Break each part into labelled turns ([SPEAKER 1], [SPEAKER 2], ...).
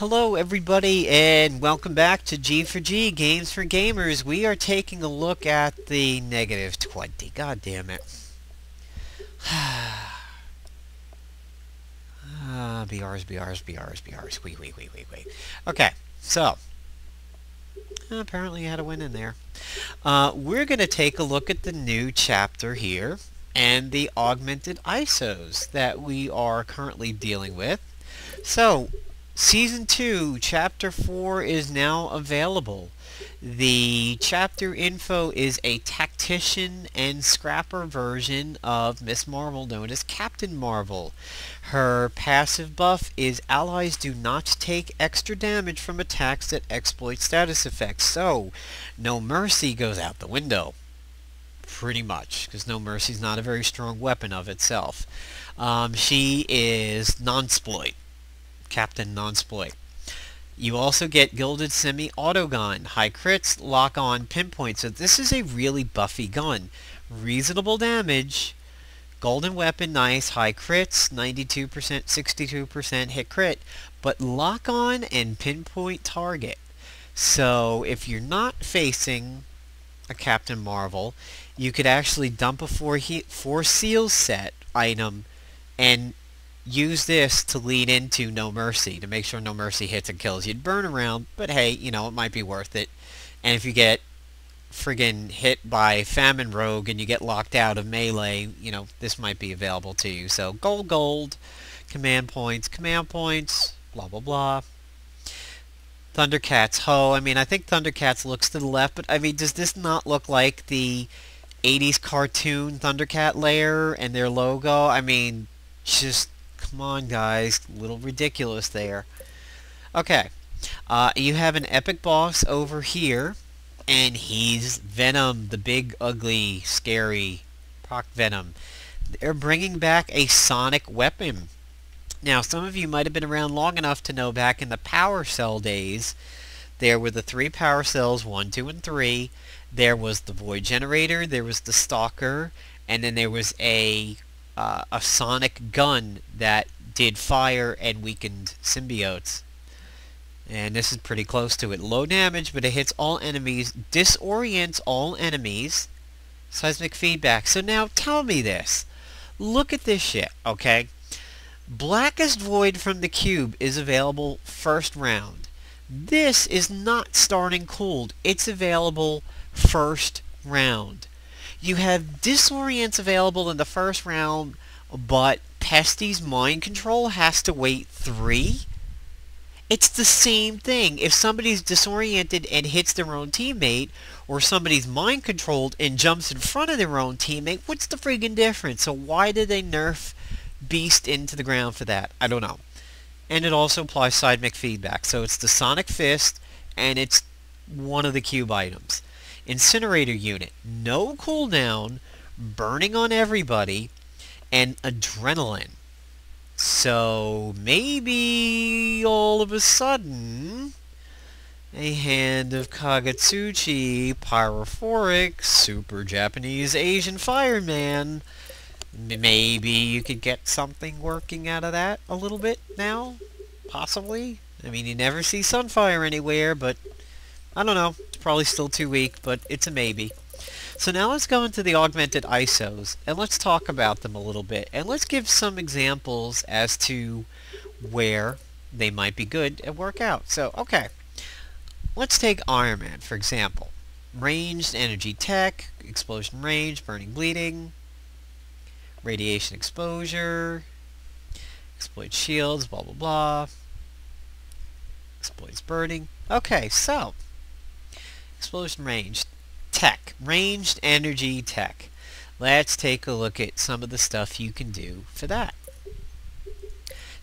[SPEAKER 1] Hello everybody and welcome back to G for G, Games for Gamers. We are taking a look at the negative 20. God damn it. BRs. Wait. Okay, so, apparently I had a win in there. We're going to take a look at the new chapter here and the augmented ISOs that we are currently dealing with. So, Season 2, Chapter 4 is now available. The chapter info is a tactician and scrapper version of Miss Marvel known as Captain Marvel. Her passive buff is allies do not take extra damage from attacks that exploit status effects. So, No Mercy goes out the window. Pretty much, because No Mercy is not a very strong weapon of itself. She is non-sploit. Captain non-sploit. You also get Gilded Semi-Auto Gun, high crits, lock-on, pinpoint. So this is a really buffy gun. Reasonable damage, golden weapon, nice, high crits, 92%, 62% hit crit, but lock-on and pinpoint target. So if you're not facing a Captain Marvel, you could actually dump a 4 seals set item and use this to lead into No Mercy, to make sure No Mercy hits and kills. You'd burn around, but hey, you know, it might be worth it. And if you get friggin' hit by Famine Rogue and you get locked out of melee, you know, this might be available to you. So gold, command points, blah blah blah. Thundercats Ho. I mean, I think Thundercats looks to the left, but I mean, does this not look like the 80s cartoon Thundercat layer and their logo? I mean, just come on, guys. A little ridiculous there. Okay. You have an epic boss over here, and he's Venom, the big, ugly, scary Proc Venom. They're bringing back a sonic weapon. Now, some of you might have been around long enough to know back in the Power Cell days, there were the 3 Power Cells, 1, 2, and 3. There was the Void Generator, there was the Stalker, and then there was a sonic gun that did fire and weakened symbiotes. And this is pretty close to it. Low damage, but it hits all enemies, disorients all enemies, seismic feedback. So now tell me this. Look at this shit, okay? Blackest Void from the cube is available first round. This is not starting cooled. It's available first round. You have Disorients available in the first round, but Pesty's Mind Control has to wait 3? It's the same thing. If somebody's disoriented and hits their own teammate, or somebody's mind controlled and jumps in front of their own teammate, what's the friggin' difference? So why did they nerf Beast into the ground for that? I don't know. And it also applies seismic feedback. So it's the Sonic Fist, and it's one of the cube items. Incinerator Unit, no cooldown, burning on everybody, and adrenaline. So maybe all of a sudden a Hand of Kagetsuchi, Pyrophoric, Super Japanese Asian Fireman. Maybe you could get something working out of that a little bit now, possibly. I mean, you never see Sunfire anywhere, but I don't know. It's probably still too weak, but it's a maybe. So now let's go into the augmented ISOs, and let's talk about them a little bit. And let's give some examples as to where they might be good and work out. So, okay. Let's take Iron Man, for example. Ranged energy tech, explosion range, burning bleeding, radiation exposure, exploit shields, blah blah blah, exploits burning. Okay, so explosion range tech, ranged energy tech. Let's take a look at some of the stuff you can do for that.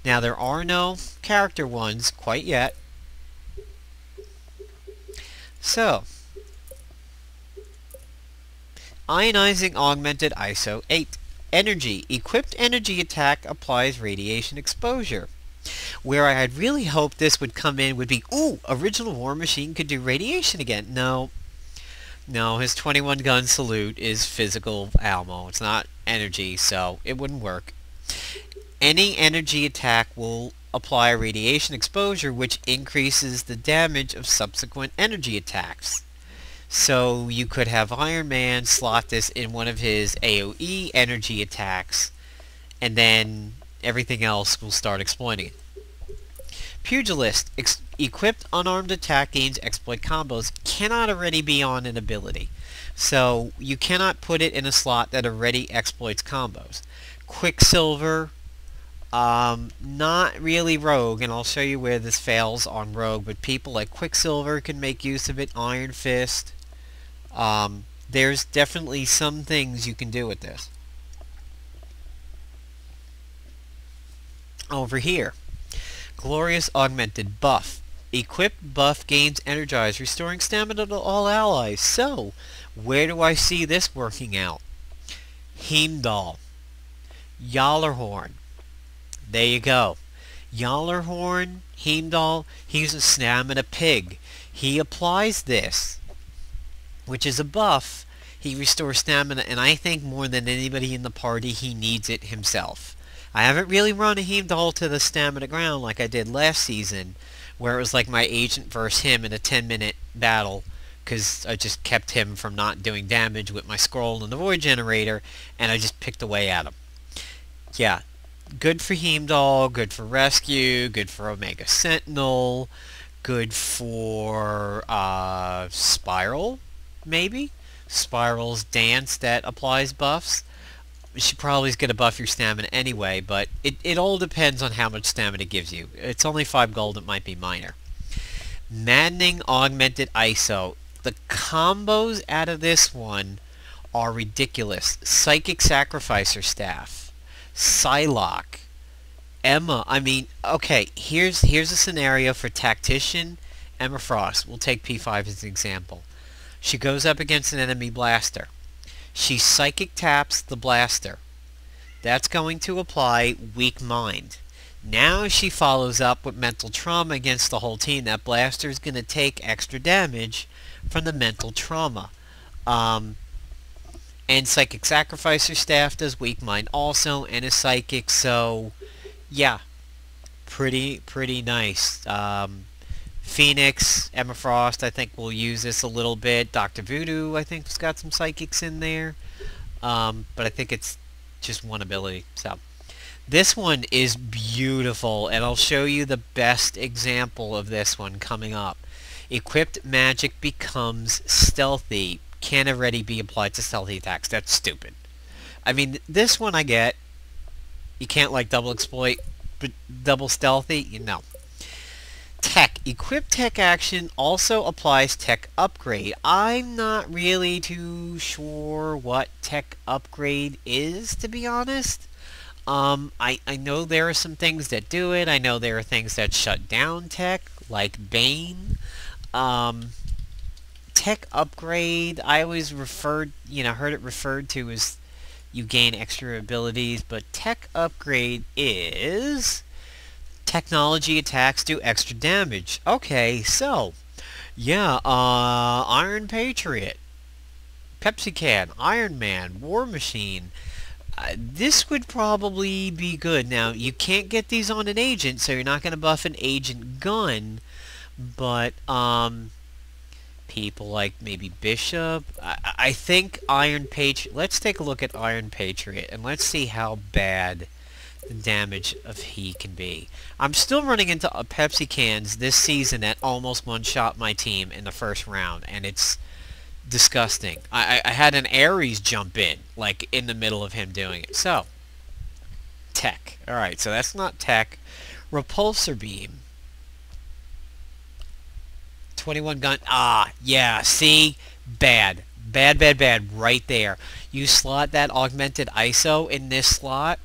[SPEAKER 1] Now, there are no character ones quite yet. So, ionizing augmented ISO-8. Energy. Equipped energy attack applies radiation exposure. Where I had really hoped this would come in would be, ooh, original War Machine could do radiation again. No, his 21 gun salute is physical ammo. It's not energy, so it wouldn't work. Any energy attack will apply a radiation exposure which increases the damage of subsequent energy attacks. So you could have Iron Man slot this in one of his AoE energy attacks, and then everything else will start exploiting it. Pugilist, equipped unarmed attack gains exploit combos, cannot already be on an ability. So you cannot put it in a slot that already exploits combos. Quicksilver, not really Rogue, and I'll show you where this fails on Rogue, but people like Quicksilver can make use of it, Iron Fist. There's definitely some things you can do with this. Over here, Glorious Augmented Buff. Equipped buff gains energized, restoring stamina to all allies. So, where do I see this working out? Heimdall. Yallarhorn. There you go. Yallarhorn, Heimdall, he's a stamina pig. He applies this, which is a buff. He restores stamina, and I think more than anybody in the party, he needs it himself. I haven't really run a Heimdall to the stamina ground like I did last season, where it was like my agent versus him in a 10-minute battle, because I just kept him from not doing damage with my scroll and the void generator, and I just picked away at him. Yeah, good for Heimdall, good for Rescue, good for Omega Sentinel, good for Spiral, maybe? Spiral's Dance that applies buffs. She probably is going to buff your stamina anyway, but it all depends on how much stamina it gives you. It's only 5 gold, it might be minor. Maddening Augmented ISO. The combos out of this one are ridiculous. Psychic Sacrificer Staff. Psylocke. Emma. I mean, okay, here's a scenario for Tactician. Emma Frost. We'll take P5 as an example. She goes up against an enemy blaster. She psychic taps the blaster. That's going to apply Weak Mind. Now she follows up with Mental Trauma against the whole team. That blaster is going to take extra damage from the Mental Trauma. And Psychic Sacrificer Staff does Weak Mind also, and is psychic, so yeah, pretty nice. Phoenix, Emma Frost, I think we'll use this a little bit. Dr. Voodoo, I think, has got some psychics in there. But I think it's just one ability. So this one is beautiful, and I'll show you the best example of this one coming up. Equipped magic becomes stealthy. Can already be applied to stealthy attacks. That's stupid. I mean, this one I get. You can't like double exploit, but double stealthy? You know. Tech. Equipped tech action also applies tech upgrade. I'm not really too sure what tech upgrade is, to be honest. I know there are some things that do it. I know there are things that shut down tech, like Bane. Tech upgrade, I always heard it referred to as you gain extra abilities, but tech upgrade is technology attacks do extra damage. Okay, so yeah, Iron Patriot, Pepsi Can, Iron Man, War Machine. This would probably be good. Now, you can't get these on an agent, so you're not going to buff an agent gun, but people like maybe Bishop. I think Iron Patriot. Let's take a look at Iron Patriot, and let's see how bad the damage of he can be. I'm still running into Pepsi cans this season that almost one-shot my team in the first round, and it's disgusting. I had an Ares jump in, like in the middle of him doing it. So, tech. Alright, so that's not tech. Repulsor beam. 21 gun. Ah, yeah, see? Bad. Bad right there. You slot that augmented ISO in this slot,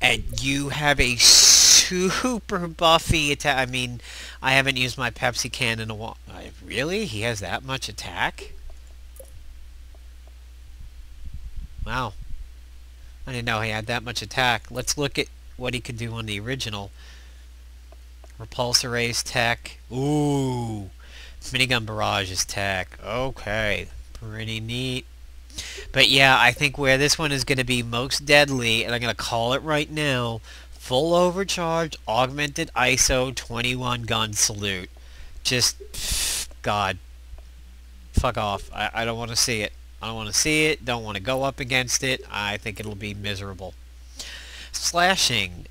[SPEAKER 1] and you have a super buffy attack. I mean, I haven't used my Pepsi can in a while. Really? He has that much attack? Wow. I didn't know he had that much attack. Let's look at what he could do on the original. Repulsor Race tech. Ooh. Minigun Barrage is tech. Okay. Pretty neat. But yeah, I think where this one is going to be most deadly, and I'm going to call it right now, full overcharge, augmented ISO 21 gun salute. Just, God, fuck off. I don't want to see it. I don't want to see it. Don't want to go up against it. I think it'll be miserable. Slashing.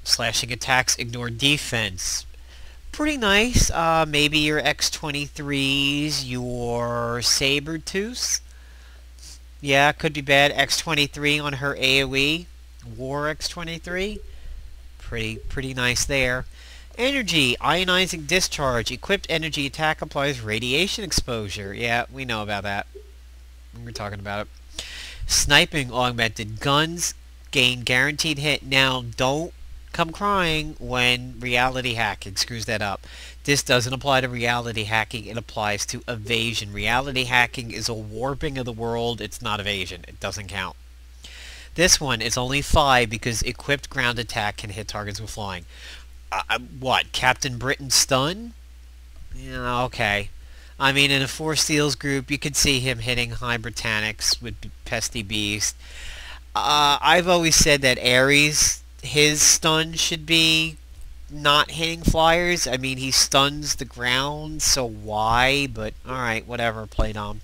[SPEAKER 1] Slashing attacks ignore defense. Pretty nice. Maybe your X-23s, your Sabertooths. Yeah, could be bad. X-23 on her AoE. War X-23. Pretty nice there. Energy, ionizing discharge. Equipped energy attack applies radiation exposure. Yeah, we know about that. We were talking about it. Sniping augmented guns gain guaranteed hit. Now, don't come crying when reality hacking screws that up. This doesn't apply to reality hacking. It applies to evasion. Reality hacking is a warping of the world. It's not evasion. It doesn't count. This one is only 5 because equipped ground attack can hit targets with flying. What? Captain Britain stun? Yeah, okay. I mean, in a 4 Steels group, you could see him hitting High Britannics with Pesty Beast. I've always said that Ares, his stun should be not hitting flyers. I mean, he stuns the ground, so why? But, alright, whatever, Playdom.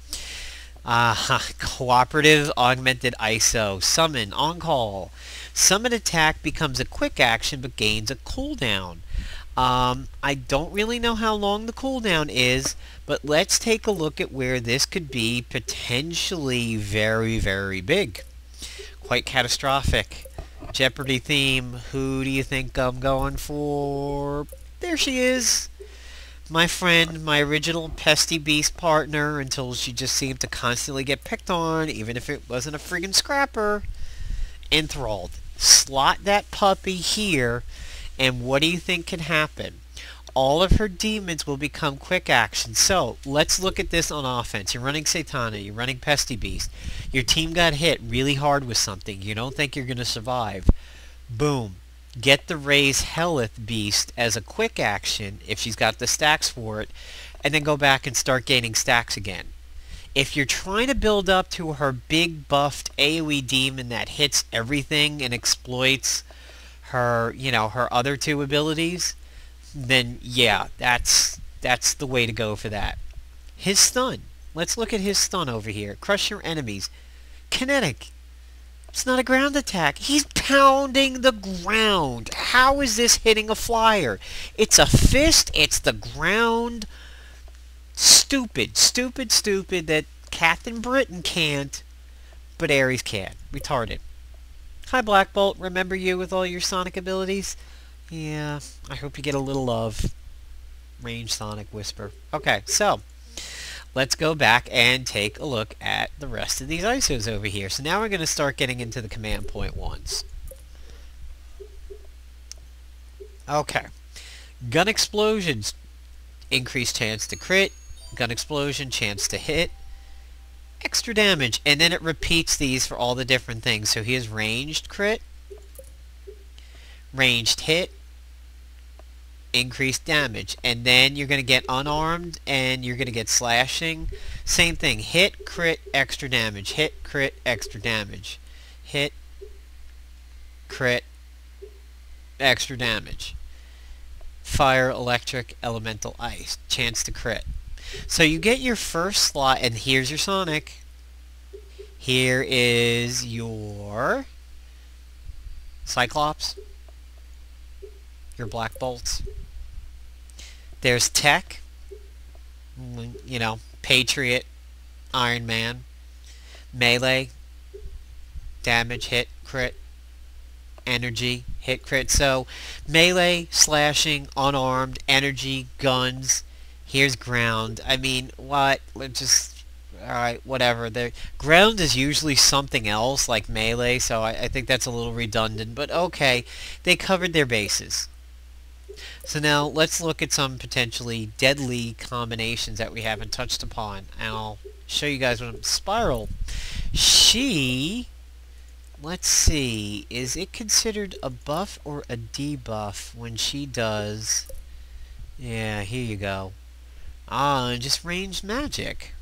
[SPEAKER 1] Cooperative Augmented ISO. Summon, on call. Summon attack becomes a quick action but gains a cooldown. I don't really know how long the cooldown is, but let's take a look at where this could be potentially very, very big. Quite catastrophic. Jeopardy theme. Who do you think I'm going for? There she is. My friend, my original Pesty Beast partner, until she just seemed to constantly get picked on, even if it wasn't a friggin' scrapper. Enthralled. Slot that puppy here, and what do you think can happen? All of her demons will become quick action. So, let's look at this on offense. You're running Satana, you're running Pesty Beast. Your team got hit really hard with something. You don't think you're going to survive. Boom. Get the Raise Helleth Beast as a quick action, if she's got the stacks for it, and then go back and start gaining stacks again. If you're trying to build up to her big buffed AoE demon that hits everything and exploits her, her other 2 abilities, then yeah, that's the way to go for that. His stun. Let's look at his stun over here. Crush your enemies. Kinetic. It's not a ground attack. He's pounding the ground. How is this hitting a flyer? It's a fist. It's the ground. Stupid that Captain Britain can't, but Ares can. Retarded. Hi, Black Bolt. Remember you with all your Sonic abilities? Yeah, I hope you get a little love. Range Sonic Whisper. Okay, so let's go back and take a look at the rest of these ISOs over here. So now we're going to start getting into the command point ones. Okay. Gun explosions. Increased chance to crit. Gun explosion, chance to hit. Extra damage. And then it repeats these for all the different things. So he has ranged crit. Ranged hit. Increased damage. And then you're going to get unarmed and you're going to get slashing. Same thing. Hit, crit, extra damage. Hit, crit, extra damage. Hit, crit, extra damage. Fire, electric, elemental, ice. Chance to crit. So you get your first slot, and here's your Sonic. Here is your Cyclops. Your Black Bolts. There's Tech. Patriot, Iron Man. Melee. Damage, hit, crit. Energy, hit, crit. So, melee, slashing, unarmed, energy, guns. Here's ground. I mean, what? Let's just... Alright, whatever. The ground is usually something else, like melee, so I think that's a little redundant. But okay, they covered their bases. So now, let's look at some potentially deadly combinations that we haven't touched upon. And I'll show you guys what I'm... Spiral. She... Let's see, is it considered a buff or a debuff when she does... Yeah, here you go. Just ranged magic.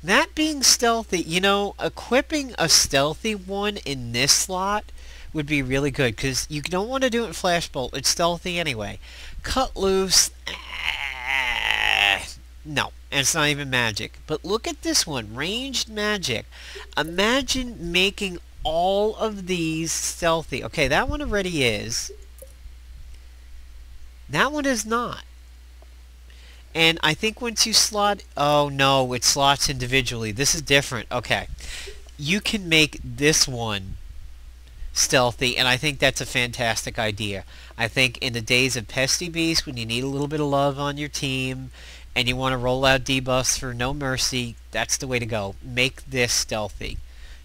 [SPEAKER 1] That being stealthy, you know, equipping a stealthy one in this slot would be really good, because you don't want to do it in Flashbolt. It's stealthy anyway. Cut Loose, no, and it's not even magic. But look at this one, ranged magic. Imagine making all of these stealthy. Okay, that one already is. That one is not. And I think once you slot... Oh, no, it slots individually. This is different. Okay. You can make this one stealthy, and I think that's a fantastic idea. I think in the days of Pesty Beast, when you need a little bit of love on your team, and you want to roll out debuffs for No Mercy, that's the way to go. Make this stealthy.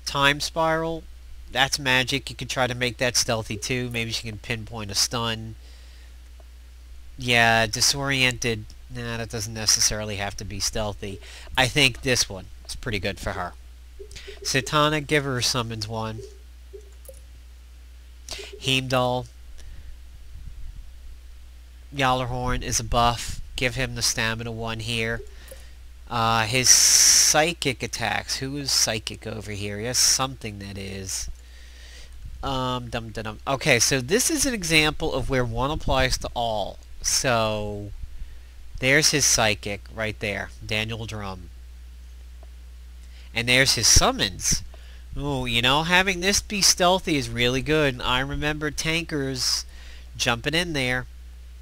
[SPEAKER 1] Time Spiral, that's magic. You can try to make that stealthy too. Maybe she can pinpoint a stun. Yeah, Disoriented... Nah, that doesn't necessarily have to be stealthy. I think this one is pretty good for her. Satana, give her a summons one. Heimdall. Yallarhorn is a buff. Give him the stamina one here. His psychic attacks. Who is psychic over here? He has something that is... Okay, so this is an example of where one applies to all. So... There's his psychic right there, Daniel Drum. And there's his summons. Ooh, you know, having this be stealthy is really good. And I remember tankers jumping in there.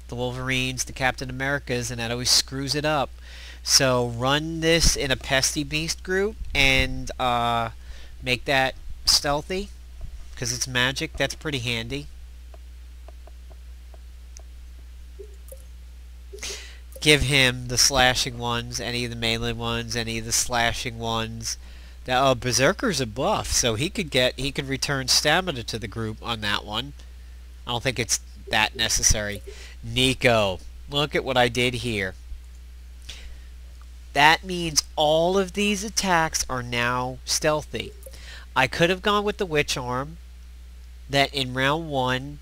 [SPEAKER 1] The Wolverines, the Captain Americas, and that always screws it up. So run this in a Pesty Beast group and make that stealthy. Because it's magic, that's pretty handy. Give him the slashing ones, any of the melee ones, any of the slashing ones. Now, Berserker's a buff, so he could return stamina to the group on that one. I don't think it's that necessary. Nico, look at what I did here. That means all of these attacks are now stealthy. I could have gone with the Witch Arm, that in round 1...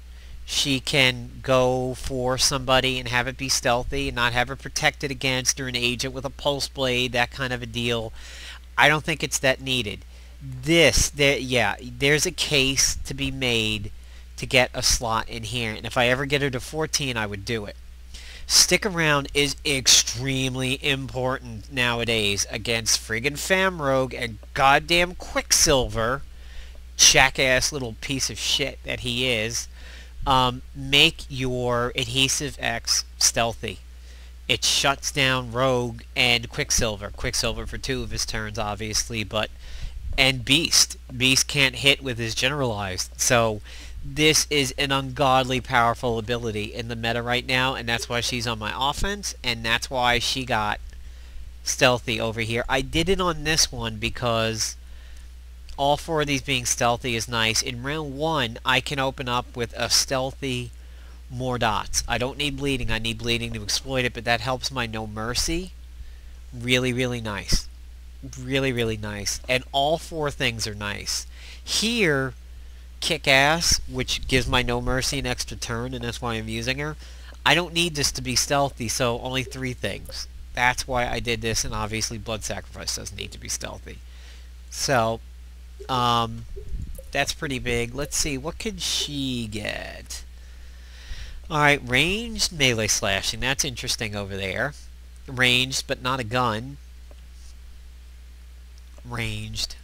[SPEAKER 1] she can go for somebody and have it be stealthy and not have her protected against, or an agent with a pulse blade, that kind of a deal. I don't think it's that needed. There's a case to be made to get a slot in here, and if I ever get her to 14, I would do it. Stick around is extremely important nowadays against friggin' Famrogue and goddamn Quicksilver, jackass little piece of shit that he is. Make your Adhesive X stealthy. It shuts down Rogue and Quicksilver. Quicksilver for 2 of his turns, obviously, and Beast. Beast can't hit with his generalized. So this is an ungodly powerful ability in the meta right now, and that's why she's on my offense, and that's why she got stealthy over here. I did it on this one because... all 4 of these being stealthy is nice. In round 1, I can open up with a stealthy more dots. I don't need bleeding. I need bleeding to exploit it, but that helps my No Mercy. Really, really nice. Really, really nice. And all 4 things are nice. Here, Kick Ass, which gives my No Mercy an extra turn, and that's why I'm using her. I don't need this to be stealthy, so only 3 things. That's why I did this, and obviously Blood Sacrifice doesn't need to be stealthy. So... that's pretty big. Let's see, what could she get? Alright, ranged melee slashing. That's interesting over there. Ranged, but not a gun. Ranged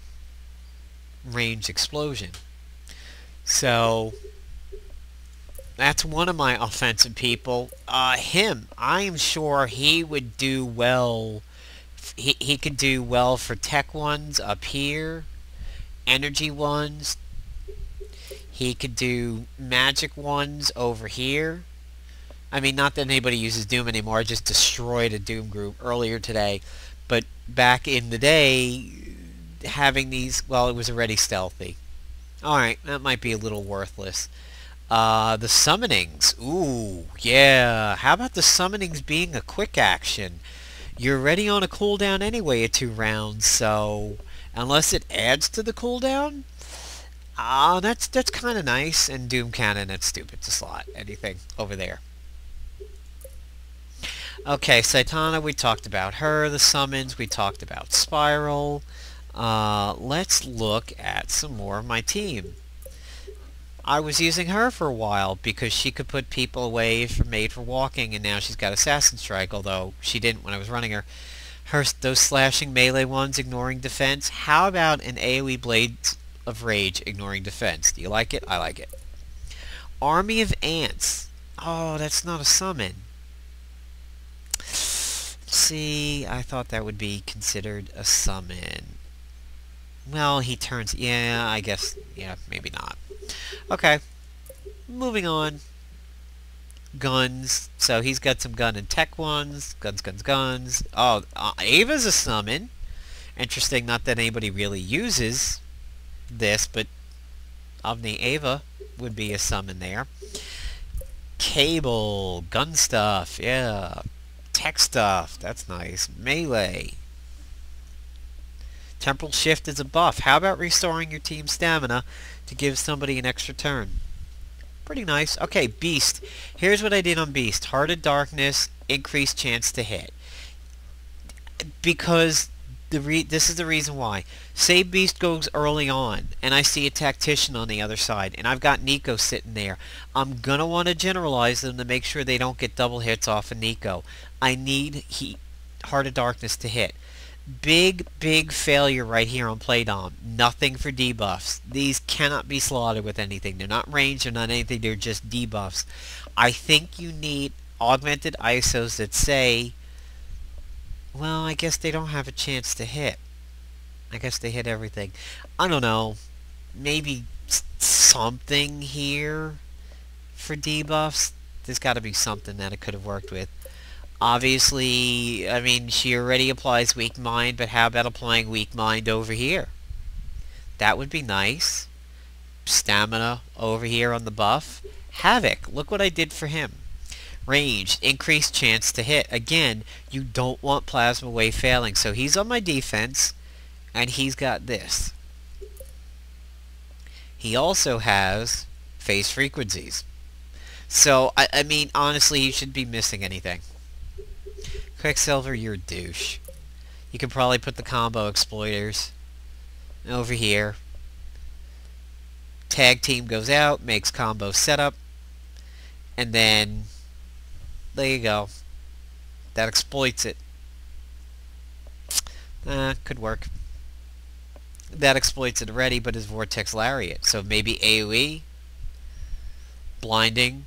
[SPEAKER 1] explosion. So, that's one of my offensive people. Him, I am sure he would do well. He could do well for tech ones up here. Energy ones. He could do magic ones over here. I mean, not that anybody uses Doom anymore. I just destroyed a Doom group earlier today. But back in the day, having these... well, it was already stealthy. Alright, that might be a little worthless. The summonings. Ooh, yeah. How about the summonings being a quick action? You're already on a cooldown anyway at 2 rounds, so... unless it adds to the cooldown, that's kind of nice. And Doom Cannon, that's stupid to slot anything over there. Okay, Satana, we talked about her. The summons, we talked about Spiral. Let's look at some more of my team. I was using her for a while because she could put people away for made for walking, and now she's got Assassin Strike, although she didn't when I was running her. Those slashing melee ones ignoring defense. How about an AoE Blades of Rage ignoring defense? Do you like it? I like it. Army of Ants. Oh, that's not a summon. See, I thought that would be considered a summon. Well, he turns... Yeah, I guess... Yeah, maybe not. Okay. Moving on. Guns. So he's got some gun and tech ones. Guns, guns, guns. Oh, Ava's a summon. Interesting, not that anybody really uses this, but Omni Ava would be a summon there. Cable. Gun stuff. Yeah. Tech stuff. That's nice. Melee. Temporal Shift is a buff. How about restoring your team's stamina to give somebody an extra turn? Pretty nice. Okay, Beast. Here's what I did on Beast. Heart of Darkness, increased chance to hit. Because this is the reason why. Say Beast goes early on, and I see a Tactician on the other side, and I've got Nico sitting there. I'm going to want to generalize them to make sure they don't get double hits off of Nico. I need Heart of Darkness to hit. Big failure right here on Playdom. Nothing for debuffs. These cannot be slotted with anything. They're not ranged, they're not anything, they're just debuffs. I think you need augmented ISOs that say, well, I guess they don't have a chance to hit. I guess they hit everything. I don't know. Maybe something here for debuffs. There's got to be something that it could have worked with. Obviously, I mean, she already applies Weak Mind, but how about applying Weak Mind over here? That would be nice. Stamina over here on the buff. Havoc, look what I did for him. Ranged, increased chance to hit. Again, you don't want Plasma Wave failing, so he's on my defense, and he's got this. He also has phase frequencies. So, I mean, honestly, he should be missing anything. Quicksilver, you're a douche. You could probably put the combo exploiters over here. Tag team goes out, makes combo setup, and then there you go. That exploits it. Could work. That exploits it already, but is Vortex Lariat. So maybe AoE, blinding,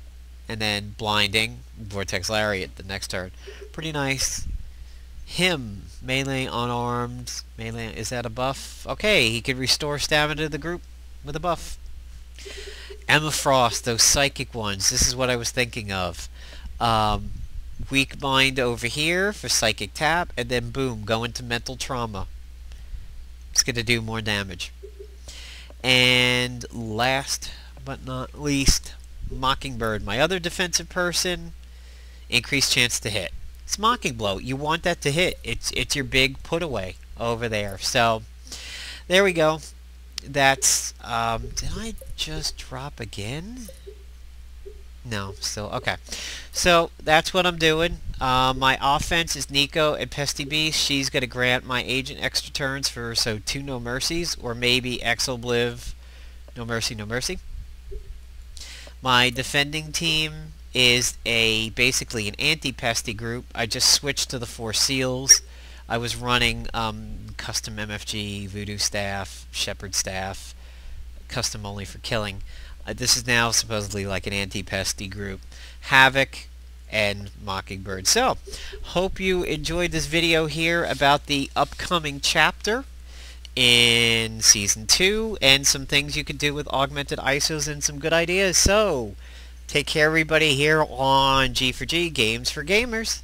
[SPEAKER 1] and then blinding, Vortex Lariat the next turn. Pretty nice. Him, melee unarmed. Melee, is that a buff? Okay, he could restore stamina to the group with a buff. Emma Frost, those psychic ones. This is what I was thinking of. Weak Mind over here for psychic tap, and then boom, go into mental trauma. It's going to do more damage. And last but not least, Mockingbird, my other defensive person, increased chance to hit. It's Mocking Blow. You want that to hit. It's your big put away over there. So there we go. That's did I just drop again? No, still okay. So that's what I'm doing. My offense is Nico and Pesty Beast. She's going to grant my agent extra turns for 2 No Mercies, or maybe Exobliv, No Mercy, No Mercy. My defending team is basically an anti-pesty group. I just switched to the 4 seals. I was running custom MFG, Voodoo Staff, Shepherd Staff, custom only for killing. This is now supposedly like an anti-pesty group. Havoc and Mockingbird. So, hope you enjoyed this video here about the upcoming chapter in Season 2 and some things you could do with augmented ISOs and some good ideas. So, take care everybody here on G4G, Games for Gamers.